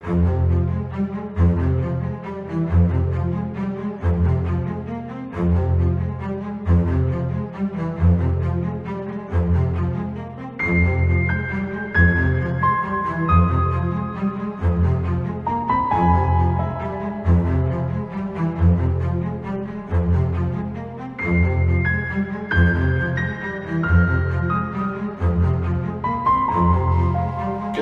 ¿Qué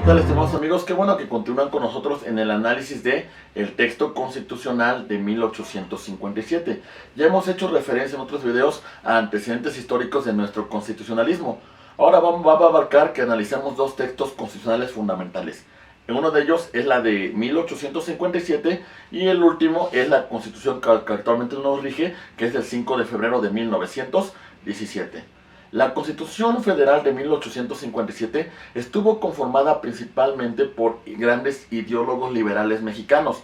tal, estimados amigos? Qué bueno que continúan con nosotros en el análisis de el texto constitucional de 1857. Ya hemos hecho referencia en otros videos a antecedentes históricos de nuestro constitucionalismo. Ahora vamos a abarcar que analicemos dos textos constitucionales fundamentales. Uno de ellos es la de 1857 y el último es la constitución que actualmente nos rige, que es del 5 de febrero de 1917. La Constitución Federal de 1857 estuvo conformada principalmente por grandes ideólogos liberales mexicanos,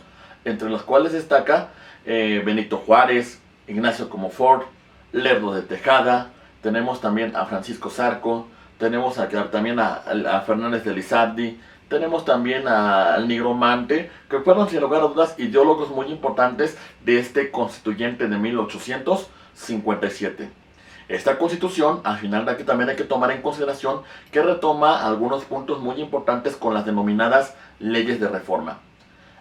entre los cuales destaca Benito Juárez, Ignacio Comonfort, Lerdo de Tejada, tenemos también a Francisco Zarco, tenemos también a Fernández de Lizardi, tenemos también al Nigromante, que fueron sin lugar a dudas ideólogos muy importantes de este constituyente de 1857. Esta constitución, al final de aquí también hay que tomar en consideración que retoma algunos puntos muy importantes con las denominadas leyes de reforma.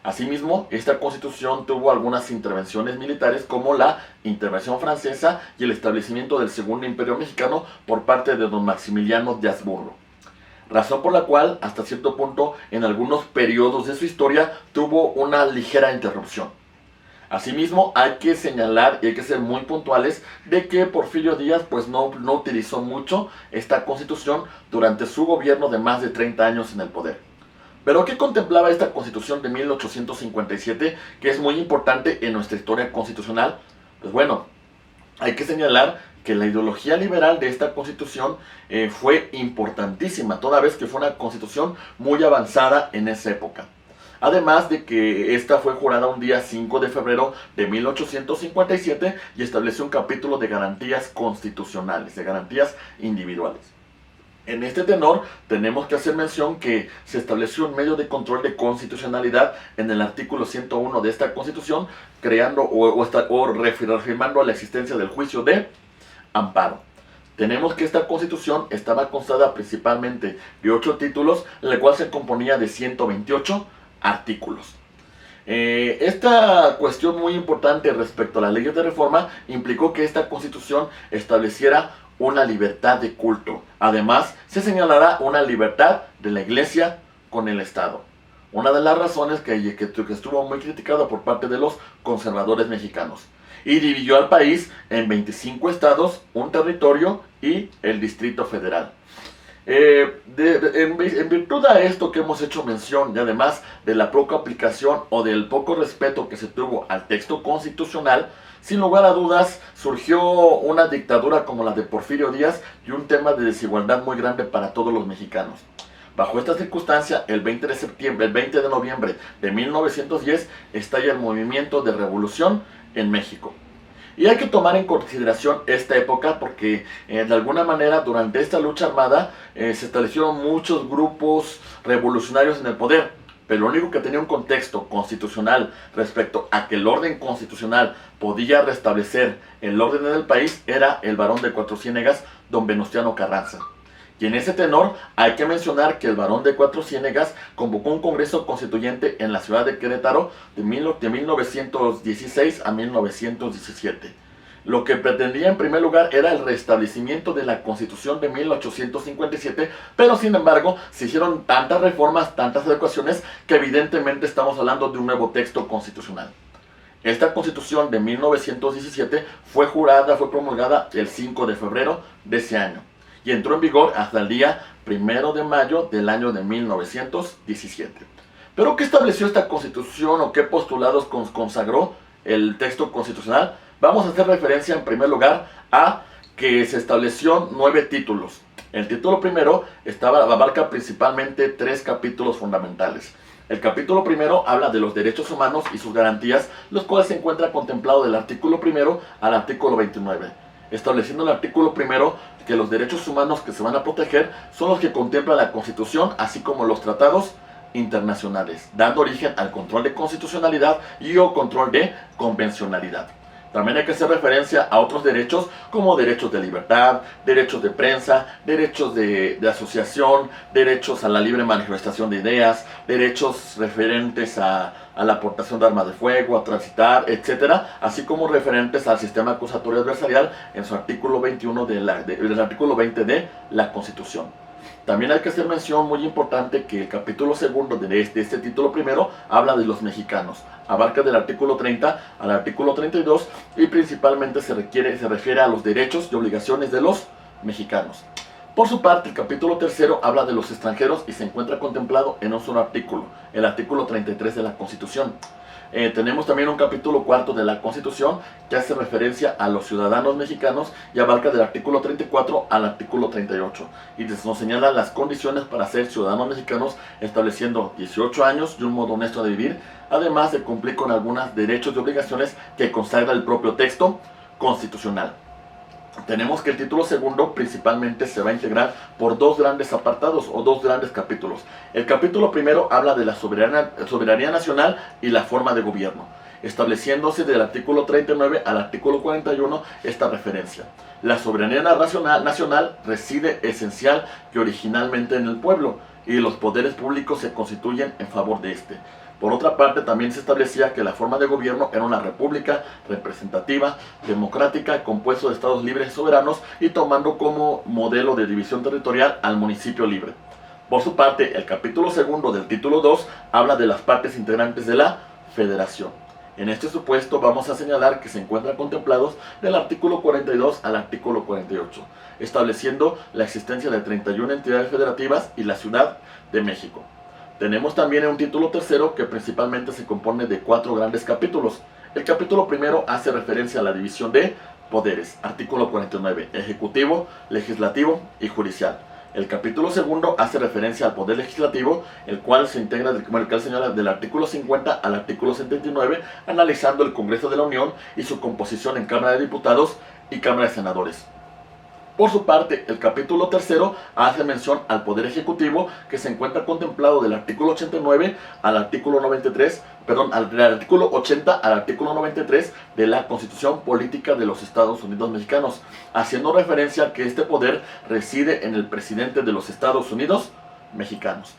Asimismo, esta constitución tuvo algunas intervenciones militares como la intervención francesa y el establecimiento del Segundo Imperio Mexicano por parte de don Maximiliano de Habsburgo. Razón por la cual, hasta cierto punto, en algunos periodos de su historia, tuvo una ligera interrupción. Asimismo, hay que señalar y hay que ser muy puntuales de que Porfirio Díaz pues no utilizó mucho esta constitución durante su gobierno de más de 30 años en el poder. Pero ¿qué contemplaba esta constitución de 1857 que es muy importante en nuestra historia constitucional? Pues bueno, hay que señalar que la ideología liberal de esta constitución fue importantísima, toda vez que fue una constitución muy avanzada en esa época. Además de que esta fue jurada un día 5 de febrero de 1857 y estableció un capítulo de garantías constitucionales, de garantías individuales. En este tenor tenemos que hacer mención que se estableció un medio de control de constitucionalidad en el artículo 101 de esta constitución, creando o reafirmando la existencia del juicio de amparo. Tenemos que esta constitución estaba constada principalmente de 8 títulos, la cual se componía de 128 artículos. Esta cuestión muy importante respecto a las leyes de reforma implicó que esta constitución estableciera una libertad de culto. Además, se señalará una libertad de la iglesia con el Estado. Una de las razones que estuvo muy criticada por parte de los conservadores mexicanos. Y dividió al país en 25 estados, un territorio y el Distrito Federal. En virtud a esto que hemos hecho mención y además de la poca aplicación o del poco respeto que se tuvo al texto constitucional, sin lugar a dudas surgió una dictadura como la de Porfirio Díaz y un tema de desigualdad muy grande para todos los mexicanos. Bajo esta circunstancia, el 20 de noviembre de 1910 estalla el movimiento de revolución en México. Y hay que tomar en consideración esta época porque de alguna manera durante esta lucha armada se establecieron muchos grupos revolucionarios en el poder. Pero lo único que tenía un contexto constitucional respecto a que el orden constitucional podía restablecer el orden del país era el Barón de Cuatro Ciénegas, don Venustiano Carranza. Y en ese tenor hay que mencionar que el Barón de Cuatro Ciénegas convocó un congreso constituyente en la ciudad de Querétaro de 1916 a 1917. Lo que pretendía en primer lugar era el restablecimiento de la Constitución de 1857, pero sin embargo se hicieron tantas reformas, tantas adecuaciones, que evidentemente estamos hablando de un nuevo texto constitucional. Esta Constitución de 1917 fue promulgada el 5 de febrero de ese año y entró en vigor hasta el día 1 de mayo del año de 1917. ¿Pero qué estableció esta Constitución o qué postulados consagró el texto constitucional? Vamos a hacer referencia en primer lugar a que se estableció 9 títulos. El título primero abarca principalmente 3 capítulos fundamentales. El capítulo primero habla de los derechos humanos y sus garantías, los cuales se encuentran contemplados del artículo primero al artículo 29. Estableciendo el artículo primero que los derechos humanos que se van a proteger son los que contempla la Constitución, así como los tratados internacionales, dando origen al control de constitucionalidad y o control de convencionalidad. También hay que hacer referencia a otros derechos como derechos de libertad, derechos de prensa, derechos de asociación, derechos a la libre manifestación de ideas, derechos referentes a la aportación de armas de fuego, a transitar, etcétera, así como referentes al sistema acusatorio adversarial en su artículo 21 del artículo 20 de la Constitución. También hay que hacer mención muy importante que el capítulo segundo de este título primero habla de los mexicanos. Abarca del artículo 30 al artículo 32 y principalmente se refiere a los derechos y obligaciones de los mexicanos. Por su parte, el capítulo tercero habla de los extranjeros y se encuentra contemplado en un solo artículo, el artículo 33 de la Constitución. Tenemos también un capítulo cuarto de la Constitución que hace referencia a los ciudadanos mexicanos y abarca del artículo 34 al artículo 38 y nos señala las condiciones para ser ciudadanos mexicanos, estableciendo 18 años y un modo honesto de vivir, además de cumplir con algunos derechos y obligaciones que consagra el propio texto constitucional. Tenemos que el título segundo principalmente se va a integrar por dos grandes apartados o dos grandes capítulos. El capítulo primero habla de la soberanía nacional y la forma de gobierno, estableciéndose del artículo 39 al artículo 41 esta referencia. La soberanía nacional reside esencial que originalmente en el pueblo y los poderes públicos se constituyen en favor de este. Por otra parte, también se establecía que la forma de gobierno era una república representativa, democrática, compuesto de estados libres y soberanos y tomando como modelo de división territorial al municipio libre. Por su parte, el capítulo segundo del título 2 habla de las partes integrantes de la federación. En este supuesto vamos a señalar que se encuentran contemplados del artículo 42 al artículo 48, estableciendo la existencia de 31 entidades federativas y la Ciudad de México. Tenemos también un título tercero que principalmente se compone de 4 grandes capítulos. El capítulo primero hace referencia a la división de poderes, artículo 49, ejecutivo, legislativo y judicial. El capítulo segundo hace referencia al poder legislativo, el cual se integra del artículo 50 al artículo 79, analizando el Congreso de la Unión y su composición en Cámara de Diputados y Cámara de Senadores. Por su parte, el capítulo tercero hace mención al Poder Ejecutivo, que se encuentra contemplado del artículo 89 al artículo 93, del artículo 80 al artículo 93 de la Constitución Política de los Estados Unidos Mexicanos, haciendo referencia a que este poder reside en el presidente de los Estados Unidos Mexicanos.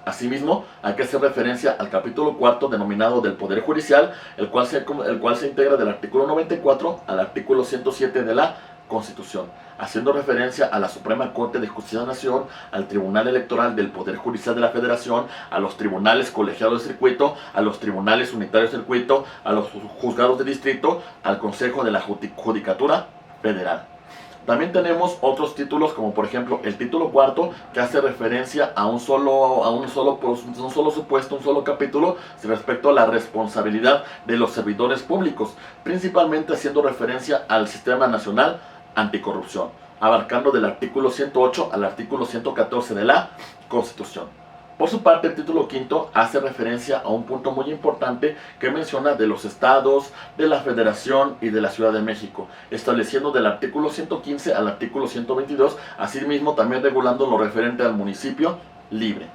Asimismo, hay que hacer referencia al capítulo cuarto denominado del Poder Judicial, el cual se integra del artículo 94 al artículo 107 de la Constitución, haciendo referencia a la Suprema Corte de Justicia de la Nación, al Tribunal Electoral del Poder Judicial de la Federación, a los tribunales colegiados de circuito, a los tribunales unitarios de circuito, a los juzgados de distrito, al Consejo de la Judicatura Federal. También tenemos otros títulos, como por ejemplo el título cuarto, que hace referencia a un solo supuesto, un solo capítulo respecto a la responsabilidad de los servidores públicos, principalmente haciendo referencia al Sistema Nacional Anticorrupción, abarcando del artículo 108 al artículo 114 de la Constitución. Por su parte, el título quinto hace referencia a un punto muy importante que menciona de los estados, de la federación y de la Ciudad de México, estableciendo del artículo 115 al artículo 122, asimismo también regulando lo referente al municipio libre.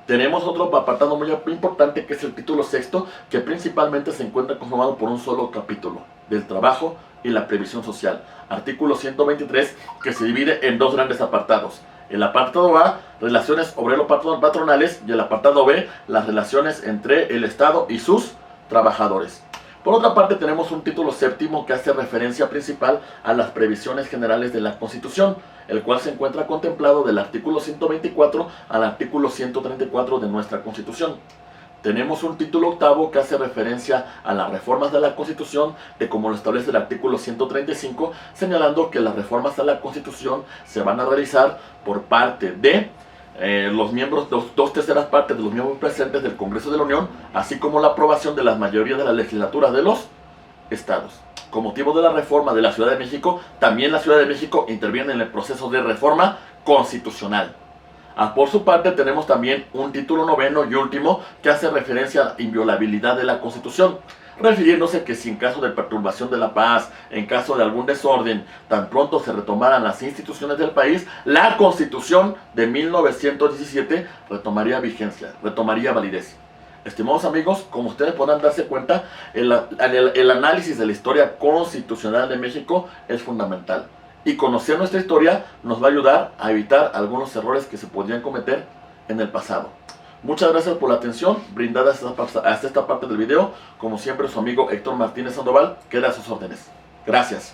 Tenemos otro apartado muy importante que es el título sexto, que principalmente se encuentra conformado por un solo capítulo, del trabajo y la previsión social, artículo 123, que se divide en dos grandes apartados. El apartado A, relaciones obrero-patronales, y el apartado B, las relaciones entre el Estado y sus trabajadores. Por otra parte, tenemos un título séptimo que hace referencia principal a las previsiones generales de la Constitución, el cual se encuentra contemplado del artículo 124 al artículo 134 de nuestra Constitución. Tenemos un título octavo que hace referencia a las reformas de la Constitución, de como lo establece el artículo 135, señalando que las reformas a la Constitución se van a realizar por parte de los miembros, dos terceras partes de los miembros presentes del Congreso de la Unión, así como la aprobación de las mayorías de las legislaturas de los estados. Con motivo de la reforma de la Ciudad de México, también la Ciudad de México interviene en el proceso de reforma constitucional. Por su parte, tenemos también un título noveno y último que hace referencia a la inviolabilidad de la Constitución, refiriéndose que si en caso de perturbación de la paz, en caso de algún desorden, tan pronto se retomaran las instituciones del país, la Constitución de 1917 retomaría vigencia, retomaría validez. Estimados amigos, como ustedes podrán darse cuenta, el análisis de la historia constitucional de México es fundamental. Y conocer nuestra historia nos va a ayudar a evitar algunos errores que se podrían cometer en el pasado. Muchas gracias por la atención brindada hasta esta parte del video. Como siempre, su amigo Héctor Martínez Sandoval queda a sus órdenes. Gracias.